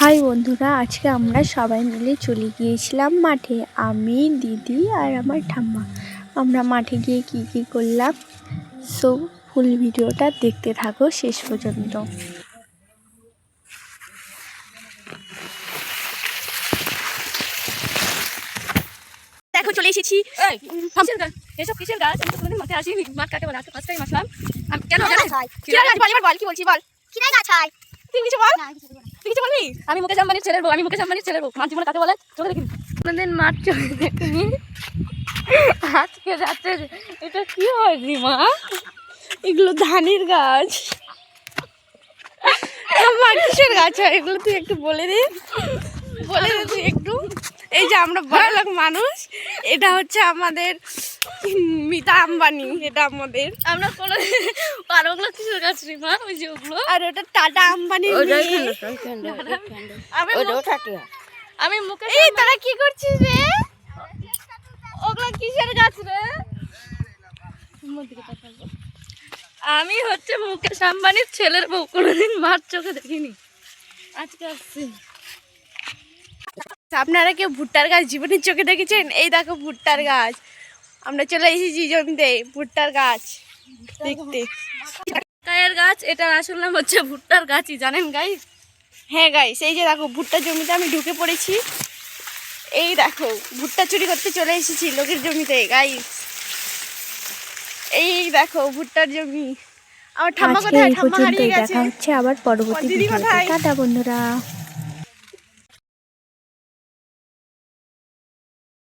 High বন্ধুরা, আজকে আমরা সবাই মিলে চলে গিয়েছিলাম মাঠে। আমি, দিদি আর আমার ঠাম্মা। আমরা মাঠে গিয়ে কি কি করলাম, সো ফুল ভিডিওটা দেখতে থাকো শেষ পর্যন্ত। দেখো চলে এসেছি। এসব কিসের গাছ? আমি তো কোনোদিন মাঠে আসিনি। মাঠ কাকে বলে? আজকে ফার্স্ট টাইম আসলাম। কেন জানিস? কিরাই গাছ বল, এবার বল কি বলছি বল। কিরাই গাছ হয়? তুই কিছু বল। তুই কিছু বলবি? আমি মুকেশ আম্বানির ছেলের বউ। মাঠ জীবনে কাকে বলে? চোখে দেখিনি। কোনোদিন মাঠ চোখে দেখিনি। আজকে যাচ্ছে। এটা কি হয় রিমা? এগুলো ধানের গাছ। আমার কিসের গাছ হয় এগুলো? তুই একটু বলে দে তুই একটু। এই যে আমরা বড়লোক মানুষ, এটা হচ্ছে আমাদের মিতা আম্বানি, এটা আমাদের। আমরা কোনো আর ওগুলো কিসের গাছ রিমা? ওই যে ওগুলো। আর ওটা টাটা আম্বানির মেয়ে। আমি মুকেশ। এই তোরা কি করছিস রে? ওগুলো কিসের গাছ রে? আমি হচ্ছে মুকেশ আম্বানির ছেলের বউ। কোনোদিন মাঠ চোখে দেখিনি, আজকে আসছি। আপনারা কেউ ভুট্টার গাছ জীবনের চোখে দেখেছেন? এই দেখো ভুট্টার গাছ। আমরা চলে এসেছি জমিতে ভুট্টার গাছ দেখতে। কায়ের গাছ, এটার আসল নাম হচ্ছে ভুট্টার গাছই, জানেন গাইস? হ্যাঁ গাইস, এই যে দেখো ভুট্টার জমিতে আমি ঢুকে পড়েছি। এই দেখো ভুট্টা চুরি করতে চলে এসেছি লোকের জমিতে গাইস। এই দেখো ভুট্টার জমি। আমার ঠাম্মা কোথায়? ঠাম্মা হারিয়ে গেছে। দেখা হচ্ছে আবার পরবর্তী ভিডিওতে। টাটা বন্ধুরা।